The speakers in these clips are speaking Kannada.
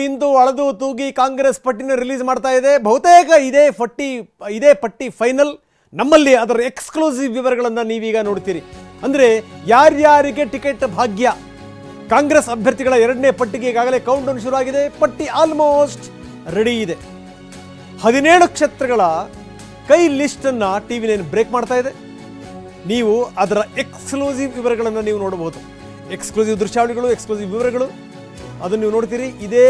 ಇಂದು ಅಳದು ತೂಗಿ ಕಾಂಗ್ರೆಸ್ ಪಟ್ಟಿನ ರಿಲೀಸ್ ಮಾಡ್ತಾ ಇದೆ. ಬಹುತೇಕ ಇದೇ ಪಟ್ಟಿ ಫೈನಲ್. ನಮ್ಮಲ್ಲಿ ಅದರ ಎಕ್ಸ್ಕ್ಲೂಸಿವ್ ವಿವರಗಳನ್ನು ನೀವೀಗ ನೋಡ್ತೀರಿ. ಅಂದರೆ ಯಾರ್ಯಾರಿಗೆ ಟಿಕೆಟ್ ಭಾಗ್ಯ. ಕಾಂಗ್ರೆಸ್ ಅಭ್ಯರ್ಥಿಗಳ ಎರಡನೇ ಪಟ್ಟಿಗೆ ಈಗಾಗಲೇ ಕೌಂಟ್ ಡೌನ್ ಶುರು ಆಗಿದೆ. ಪಟ್ಟಿ ಆಲ್ಮೋಸ್ಟ್ ರೆಡಿ ಇದೆ. 17 ಕ್ಷೇತ್ರಗಳ ಕೈ ಲಿಸ್ಟನ್ನು TV9 ಬ್ರೇಕ್ ಮಾಡ್ತಾ ಇದೆ. ನೀವು ಅದರ ಎಕ್ಸ್ಕ್ಲೂಸಿವ್ ವಿವರಗಳನ್ನು ನೀವು ನೋಡಬಹುದು. ಎಕ್ಸ್ಕ್ಲೂಸಿವ್ ದೃಶ್ಯಾವಳಿಗಳು, ಎಕ್ಸ್ಕ್ಲೂಸಿವ್ ವಿವರಗಳು ಅದನ್ನು ನೀವು ನೋಡ್ತೀರಿ. ಇದೇ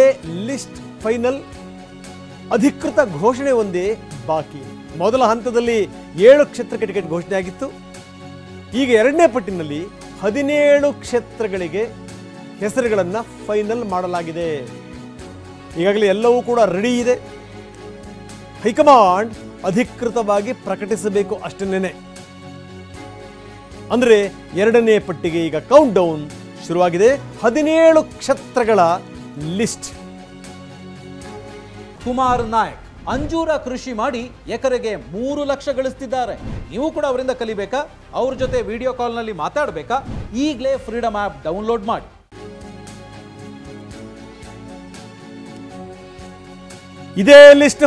ಲಿಸ್ಟ್ ಫೈನಲ್. ಅಧಿಕೃತ ಘೋಷಣೆ ಒಂದೇ ಬಾಕಿ. ಮೊದಲ ಹಂತದಲ್ಲಿ 7 ಕ್ಷೇತ್ರಕ್ಕೆ ಟಿಕೆಟ್ ಘೋಷಣೆ ಆಗಿತ್ತು. ಈಗ ಎರಡನೇ ಪಟ್ಟಿನಲ್ಲಿ 17 ಕ್ಷೇತ್ರಗಳಿಗೆ ಹೆಸರುಗಳನ್ನು ಫೈನಲ್ ಮಾಡಲಾಗಿದೆ. ಈಗಾಗಲೇ ಎಲ್ಲವೂ ಕೂಡ ರೆಡಿ ಇದೆ. ಹೈಕಮಾಂಡ್ ಅಧಿಕೃತವಾಗಿ ಪ್ರಕಟಿಸಬೇಕು ಅಷ್ಟನ್ನೇ. ಅಂದರೆ ಎರಡನೇ ಪಟ್ಟಿಗೆ ಈಗ ಕೌಂಟ್ ಡೌನ್ ಶುರುವಾಗಿದೆ. 17 ಕ್ಷೇತ್ರಗಳ ಲಿಸ್ಟ್. ಕುಮಾರ್ ನಾಯಕ್ ಅಂಜೂರ ಕೃಷಿ ಮಾಡಿ ಎಕರೆಗೆ 3 ಲಕ್ಷ ಗಳಿಸ್ತಿದ್ದಾರೆ. ನೀವು ಕೂಡ ಅವರಿಂದ ಕಲಿಬೇಕಾ? ಅವ್ರ ಜೊತೆ ವಿಡಿಯೋ ಕಾಲ್ನಲ್ಲಿ ಮಾತಾಡಬೇಕಾ? ಈಗಲೇ ಫ್ರೀಡಮ್ ಆ್ಯಪ್ ಡೌನ್ಲೋಡ್ ಮಾಡಿ. ಇದೇ ಲಿಸ್ಟ್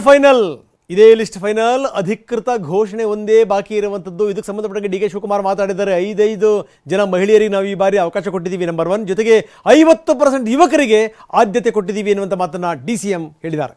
ಫೈನಲ್. ಅಧಿಕೃತ ಘೋಷಣೆ ಒಂದೇ ಬಾಕಿ ಇರುವಂಥದ್ದು. ಇದಕ್ಕೆ ಸಂಬಂಧಪಟ್ಟ DK ಶಿವಕುಮಾರ್ ಮಾತಾಡಿದ್ದಾರೆ. 5 ಜನ ಮಹಿಳೆಯರಿಗೆ ನಾವು ಈ ಬಾರಿ ಅವಕಾಶ ಕೊಟ್ಟಿದ್ದೀವಿ, ನಂಬರ್ 1. ಜೊತೆಗೆ 50% ಯುವಕರಿಗೆ ಆದ್ಯತೆ ಕೊಟ್ಟಿದ್ದೀವಿ ಎನ್ನುವಂಥ ಮಾತನ್ನ DCM ಹೇಳಿದ್ದಾರೆ.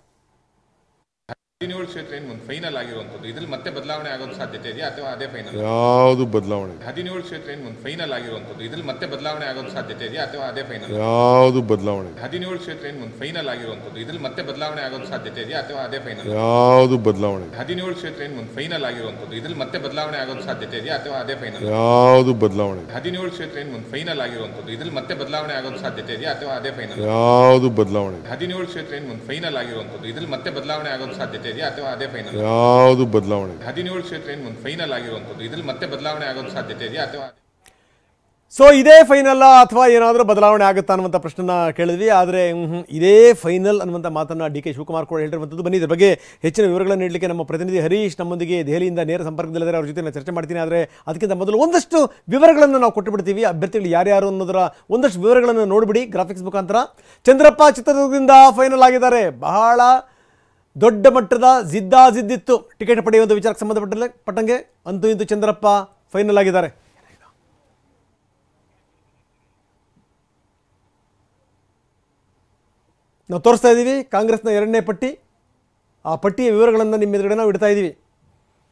17 ಕ್ಷೇತ್ರ ಏನು ಒಂದು ಫೈನಲ್ ಆಗಿರುವಂಥದ್ದು, ಇದ್ರಲ್ಲಿ ಮತ್ತೆ ಬದಲಾವಣೆ ಆಗೋದು ಸಾಧ್ಯತೆ ಇದೆಯಾ ಅಥವಾ ಅದೇ ಫೈನಲ್? ಯಾವುದು ಬದಲಾವಣೆ? 17 ಕ್ಷೇತ್ರ ಏನು ಒಂದು ಫೈನಲ್ ಆಗಿರುವಂಥದ್ದು, ಇದ್ರಲ್ಲಿ ಮತ್ತೆ ಬದಲಾವಣೆ ಆಗೋದು ಸಾಧ್ಯತೆ ಇದೆಯಾ ಅಥವಾ ಅದೇ ಫೈನಲ್? ಯಾವುದು ಬದಲಾವಣೆ? 17 ಕ್ಷೇತ್ರ ಏನು ಒಂದು ಫೈನಲ್ ಆಗಿರುವಂಥದ್ದು, ಇದ್ರಲ್ಲಿ ಮತ್ತೆ ಬದಲಾವಣೆ ಆಗೋದು ಸಾಧ್ಯತೆ ಇದೆಯಾ ಅಥವಾ ಅದೇ ಫೈನಲ್? ಯಾವುದು ಬದಲಾವಣೆ? 17 ಕ್ಷೇತ್ರ ಏನು ಒಂದು ಫೈನಲ್ ಆಗಿರುವಂಥದ್ದು, ಇದ್ರಲ್ಲಿ ಮತ್ತೆ ಬದಲಾವಣೆ ಆಗೋದು ಸಾಧ್ಯತೆ ಇದೆಯಾ ಅಥವಾ ಅದೇ ಫೈನಲ್? ಯಾವುದು ಬದಲಾವಣೆ? 17 ಕ್ಷೇತ್ರ ಏನು ಒಂದು ಫೈನಲ್ ಆಗಿರುವಂಥದ್ದು, ಇದ್ರಲ್ಲಿ ಮತ್ತೆ ಬದಲಾವಣೆ ಆಗೋದು ಸಾಧ್ಯತೆ ಇದೆಯಾ ಅಥವಾ ಅದೇ ಫೈನಲ್? ಯಾವುದು ಬದಲಾವಣೆ? 17 ಕ್ಷೇತ್ರ ಏನು ಒಂದು ಫೈನಲ್ ಆಗಿರುವಂಥದ್ದು, ಇದ್ರಲ್ಲಿ ಮತ್ತೆ ಬದಲಾವಣೆ ಆಗೋದು ಸಾಧ್ಯತೆ ಇದೆಯಾ ಅಥವಾ ಅದೇ ಫೈನಲ್? ಯಾವುದು ಬದಲಾವಣೆ? 17 ಕ್ಷೇತ್ರ ಏನು ಒಂದು ಫೈನಲ್ ಆಗಿರುವಂಥದ್ದು, ಇದ್ರಲ್ಲಿ ಮತ್ತೆ ಬದಲಾವಣೆ ಆಗೋದು ಸಾಧ್ಯತೆ ಇದೆಯಾ ಅಥವಾ? ಸೊ ಇದೇ ಫೈನಲ್ ಅಥವಾ ಏನಾದರೂ ಬದಲಾವಣೆ ಆಗುತ್ತಾ ಅನ್ನುವಂಥ ಪ್ರಶ್ನೆನ ಕೇಳಿದ್ವಿ. ಆದರೆ ಇದೇ ಫೈನಲ್ ಅನ್ನುವಂಥ ಮಾತನ್ನು DK ಶಿವಕುಮಾರ್ ಕೂಡ ಹೇಳಿರುವಂಥದ್ದು. ಬನ್ನಿ, ಇದ್ರ ಬಗ್ಗೆ ಹೆಚ್ಚಿನ ವಿವರಗಳನ್ನು ನೀಡಲಿಕ್ಕೆ ನಮ್ಮ ಪ್ರತಿನಿಧಿ ಹರೀಶ್ ನಮ್ಮೊಂದಿಗೆ ದೆಹಲಿಯಿಂದ ನೇರ ಸಂಪರ್ಕದಲ್ಲಿದ್ದಾರೆ. ಅವ್ರ ಜೊತೆ ನಾನು ಚರ್ಚೆ ಮಾಡ್ತೀನಿ. ಆದರೆ ಅದಕ್ಕಿಂತ ಮೊದಲು ಒಂದಷ್ಟು ವಿವರಗಳನ್ನು ನಾವು ಕೊಟ್ಟು ಬಿಡ್ತೀವಿ. ಅಭ್ಯರ್ಥಿಗಳು ಯಾರ್ಯಾರು ಅನ್ನೋದರ ಒಂದಷ್ಟು ವಿವರಗಳನ್ನು ನೋಡಿಬಿಡಿ ಗ್ರಾಫಿಕ್ಸ್ ಮುಖಾಂತರ. ಚಂದ್ರಪ್ಪ ಚಿತ್ರದುರ್ಗದಿಂದ ಫೈನಲ್ ಆಗಿದ್ದಾರೆ. ಬಹಳ ದೊಡ್ಡ ಮಟ್ಟದ ಜಿದ್ದಾಜಿದ್ದಿತ್ತು ಟಿಕೆಟ್ ಪಡೆಯುವಂಥ ವಿಚಾರಕ್ಕೆ ಸಂಬಂಧಪಟ್ಟಂಗೆ. ಅಂತೂ ಇಂತೂ ಚಂದ್ರಪ್ಪ ಫೈನಲ್ ಆಗಿದ್ದಾರೆ. ನಾವು ತೋರಿಸ್ತಾ ಇದ್ದೀವಿ ಕಾಂಗ್ರೆಸ್ನ ಎರಡನೇ ಪಟ್ಟಿ. ಆ ಪಟ್ಟಿಯ ವಿವರಗಳನ್ನು ನಿಮ್ಮ ಎದುರುಗಡೆ ನಾವು ಇಡ್ತಾ ಇದ್ದೀವಿ.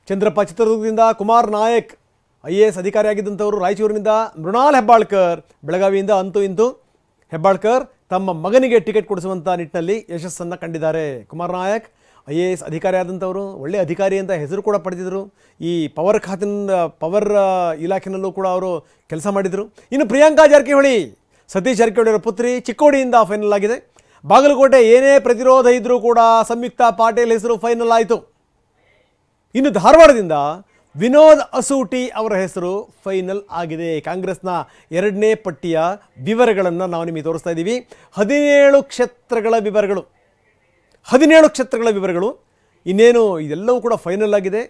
ಚಂದ್ರಪ್ಪ ಚಿತ್ರದುರ್ಗದಿಂದ, ಕುಮಾರ್ ನಾಯಕ್ IAS ಅಧಿಕಾರಿಯಾಗಿದ್ದಂಥವರು ರಾಯಚೂರಿನಿಂದ, ಮೃಣಾಲ್ ಹೆಬ್ಬಾಳ್ಕರ್ ಬೆಳಗಾವಿಯಿಂದ. ಅಂತೂ ಇಂತೂ ಹೆಬ್ಬಾಳ್ಕರ್ ತಮ್ಮ ಮಗನಿಗೆ ಟಿಕೆಟ್ ಕೊಡಿಸುವಂಥ ನಿಟ್ಟಿನಲ್ಲಿ ಯಶಸ್ಸನ್ನು ಕಂಡಿದ್ದಾರೆ. ಕುಮಾರ್ ನಾಯಕ್ IAS ಅಧಿಕಾರಿ ಆದಂಥವರು, ಒಳ್ಳೆಯ ಅಧಿಕಾರಿ ಅಂತ ಹೆಸರು ಕೂಡ ಪಡೆದಿದ್ದರು. ಈ ಪವರ್ ಇಲಾಖೆನಲ್ಲೂ ಕೂಡ ಅವರು ಕೆಲಸ ಮಾಡಿದರು. ಇನ್ನು ಪ್ರಿಯಾಂಕಾ ಜಾರಕಿಹೊಳಿ, ಸತೀಶ್ ಜಾರಕಿಹೊಳಿ ಅವರ ಪುತ್ರಿ, ಚಿಕ್ಕೋಡಿಯಿಂದ ಫೈನಲ್ ಆಗಿದೆ. ಬಾಗಲಕೋಟೆ ಏನೇ ಪ್ರತಿರೋಧ ಇದ್ದರೂ ಕೂಡ ಸಂಯುಕ್ತಾ ಪಾಟೀಲ್ ಹೆಸರು ಫೈನಲ್ ಆಯಿತು. ಇನ್ನು ಧಾರವಾಡದಿಂದ ವಿನೋದ್ ಅಸೂಟಿ ಅವರ ಹೆಸರು ಫೈನಲ್ ಆಗಿದೆ. ಕಾಂಗ್ರೆಸ್ನ ಎರಡನೇ ಪಟ್ಟಿಯ ವಿವರಗಳನ್ನು ನಾವು ನಿಮಗೆ ತೋರಿಸ್ತಾ ಇದ್ದೀವಿ. 17 ಕ್ಷೇತ್ರಗಳ ವಿವರಗಳು ಇನ್ನೇನು ಇದೆಲ್ಲವೂ ಕೂಡ ಫೈನಲ್ ಆಗಿದೆ.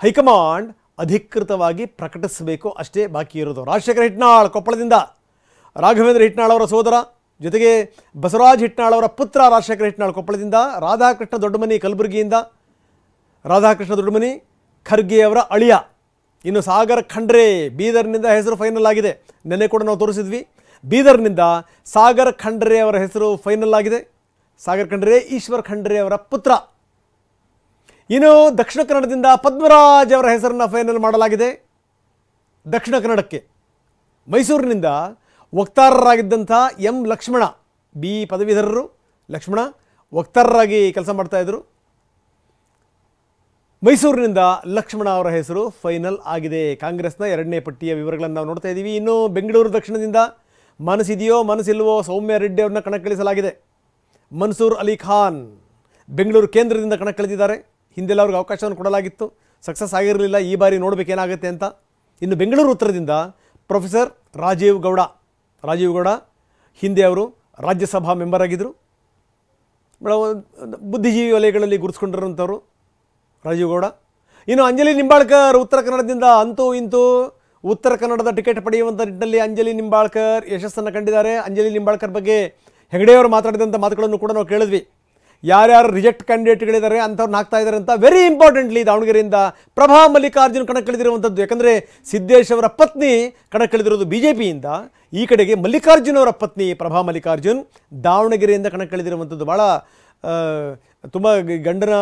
ಹೈಕಮಾಂಡ್ ಅಧಿಕೃತವಾಗಿ ಪ್ರಕಟಿಸಬೇಕು ಅಷ್ಟೇ ಬಾಕಿ ಇರೋದು. ರಾಜಶೇಖರ ಹಿಟ್ನಾಳ್ ಕೊಪ್ಪಳದಿಂದ, ರಾಘವೇಂದ್ರ ಹಿಟ್ನಾಳ್ ಅವರ ಸೋದರ, ಜೊತೆಗೆ ಬಸವರಾಜ್ ಹಿಟ್ನಾಳ್ ಅವರ ಪುತ್ರ ರಾಜಶೇಖರ ಹಿಟ್ನಾಳ್ ಕೊಪ್ಪಳದಿಂದ, ರಾಧಾಕೃಷ್ಣ ದೊಡ್ಡಮನಿ ಕಲಬುರಗಿಯಿಂದ, ರಾಧಾಕೃಷ್ಣ ದೊಡ್ಡಮನಿ ಖರ್ಗೆ ಅವರ ಅಳಿಯ. ಇನ್ನು ಸಾಗರ್ ಖಂಡ್ರೆ ಬೀದರ್ನಿಂದ ಹೆಸರು ಫೈನಲ್ ಆಗಿದೆ. ನೆನ್ನೆ ಕೂಡ ನಾವು ತೋರಿಸಿದ್ವಿ. ಬೀದರ್ನಿಂದ ಸಾಗರ್ ಖಂಡ್ರೆ ಅವರ ಹೆಸರು ಫೈನಲ್ ಆಗಿದೆ. ಸಾಗರ್ ಖಂಡ್ರೆ ಈಶ್ವರ್ ಖಂಡ್ರೆ ಅವರ ಪುತ್ರ. ಇನ್ನು ದಕ್ಷಿಣ ಕನ್ನಡದಿಂದ ಪದ್ಮರಾಜ್ ಅವರ ಹೆಸರನ್ನು ಫೈನಲ್ ಮಾಡಲಾಗಿದೆ. ದಕ್ಷಿಣ ಕನ್ನಡಕ್ಕೆ ಮೈಸೂರಿನಿಂದ ವಕ್ತಾರರಾಗಿದ್ದಂಥ M ಲಕ್ಷ್ಮಣ, B ಪದವೀಧರರು, ಲಕ್ಷ್ಮಣ ವಕ್ತಾರರಾಗಿ ಕೆಲಸ ಮಾಡ್ತಾಯಿದ್ರು. ಮೈಸೂರಿನಿಂದ ಲಕ್ಷ್ಮಣ ಅವರ ಹೆಸರು ಫೈನಲ್ ಆಗಿದೆ. ಕಾಂಗ್ರೆಸ್ನ ಎರಡನೇ ಪಟ್ಟಿಯ ವಿವರಗಳನ್ನು ನಾವು ನೋಡ್ತಾ ಇದ್ದೀವಿ. ಇನ್ನು ಬೆಂಗಳೂರು ದಕ್ಷಿಣದಿಂದ ಮನಸ್ಸಿದೆಯೋ ಮನಸ್ಸಿಲ್ವೋ ಸೌಮ್ಯ ರೆಡ್ಡಿ ಅವ್ರನ್ನ ಕಣಕ್ಕಿಳಿಸಲಾಗಿದೆ. ಮನ್ಸೂರ್ ಅಲಿ ಖಾನ್ ಬೆಂಗಳೂರು ಕೇಂದ್ರದಿಂದ ಕಣಕ್ಕಿಳಿದಿದ್ದಾರೆ. ಹಿಂದೆಲ್ಲ ಅವ್ರಿಗೆ ಅವಕಾಶವನ್ನು ಕೊಡಲಾಗಿತ್ತು, ಸಕ್ಸಸ್ ಆಗಿರಲಿಲ್ಲ. ಈ ಬಾರಿ ನೋಡಬೇಕೇನಾಗುತ್ತೆ ಅಂತ. ಇನ್ನು ಬೆಂಗಳೂರು ಉತ್ತರದಿಂದ ಪ್ರೊಫೆಸರ್ ರಾಜೀವ್ ಗೌಡ ಹಿಂದೆ ಅವರು ರಾಜ್ಯಸಭಾ ಮೆಂಬರ್ ಆಗಿದ್ದರು. ಬುದ್ಧಿಜೀವಿ ವಲಯಗಳಲ್ಲಿ ಗುರುತಿಸ್ಕೊಂಡಿರುವಂಥವ್ರು ರಾಜೀವ್ ಗೌಡ. ಇನ್ನು ಅಂಜಲಿ ನಿಂಬಾಳ್ಕರ್ ಉತ್ತರ ಕನ್ನಡದಿಂದ, ಅಂತೂ ಇಂತೂ ಉತ್ತರ ಕನ್ನಡದ ಟಿಕೆಟ್ ಪಡೆಯುವಂಥ ನಿಟ್ಟಿನಲ್ಲಿ ಅಂಜಲಿ ನಿಂಬಾಳ್ಕರ್ ಯಶಸ್ಸನ್ನು ಕಂಡಿದ್ದಾರೆ. ಅಂಜಲಿ ನಿಂಬಾಳ್ಕರ್ ಬಗ್ಗೆ ಹೆಗಡೆಯವರು ಮಾತಾಡಿದಂಥ ಮಾತುಗಳನ್ನು ಕೂಡ ನಾವು ಕೇಳಿದ್ವಿ. ಯಾರ್ಯಾರು ರಿಜೆಕ್ಟ್ ಕ್ಯಾಂಡಿಡೇಟ್ಗಳಿದ್ದಾರೆ ಅಂಥವ್ರನ್ನ ಹಾಕ್ತಾ ಇದ್ದಾರೆ ಅಂತ. ವೆರಿ ಇಂಪಾರ್ಟೆಂಟ್ಲಿ ದಾವಣಗೆರೆಯಿಂದ ಪ್ರಭಾ ಮಲ್ಲಿಕಾರ್ಜುನ್ ಕಣಕ್ಕಿಳಿದಿರುವಂಥದ್ದು. ಯಾಕಂದರೆ ಸಿದ್ದೇಶ್ ಅವರ ಪತ್ನಿ ಕಣಕ್ಕಿಳಿದಿರೋದು BJPಯಿಂದ, ಈ ಕಡೆಗೆ ಮಲ್ಲಿಕಾರ್ಜುನ್ ಅವರ ಪತ್ನಿ ಪ್ರಭಾ ಮಲ್ಲಿಕಾರ್ಜುನ್ ದಾವಣಗೆರೆಯಿಂದ ಕಣಕ್ಕಿಳಿದಿರುವಂಥದ್ದು. ಭಾಳ ತುಂಬ ಗಂಡನ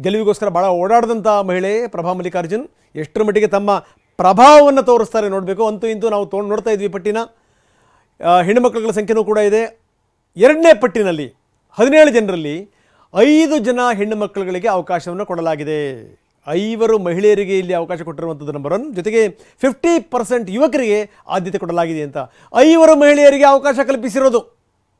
ಗೆಲುವಿಗೋಸ್ಕರ ಭಾಳ ಓಡಾಡಿದಂಥ ಮಹಿಳೆ ಪ್ರಭಾ ಮಲ್ಲಿಕಾರ್ಜುನ್. ಎಷ್ಟರ ಮಟ್ಟಿಗೆ ತಮ್ಮ ಪ್ರಭಾವವನ್ನು ತೋರಿಸ್ತಾರೆ ನೋಡಬೇಕು. ಅಂತೂ ಇಂತೂ ನಾವು ನೋಡ್ತಾ ಇದ್ವಿ ಪಟ್ಟಿನ. ಹೆಣ್ಣುಮಕ್ಕಳ ಸಂಖ್ಯೆನೂ ಕೂಡ ಇದೆ. ಎರಡನೇ ಪಟ್ಟಿನಲ್ಲಿ 17 ಜನರಲ್ಲಿ 5 ಜನ ಹೆಣ್ಣು ಮಕ್ಕಳುಗಳಿಗೆ ಅವಕಾಶವನ್ನು ಕೊಡಲಾಗಿದೆ. 5 ಮಹಿಳೆಯರಿಗೆ ಇಲ್ಲಿ ಅವಕಾಶ ಕೊಟ್ಟಿರುವಂಥದ್ದು ನಂಬರ್ 1. ಜೊತೆಗೆ 50% ಯುವಕರಿಗೆ ಆದ್ಯತೆ ಕೊಡಲಾಗಿದೆ ಅಂತ 5 ಮಹಿಳೆಯರಿಗೆ ಅವಕಾಶ ಕಲ್ಪಿಸಿರೋದು.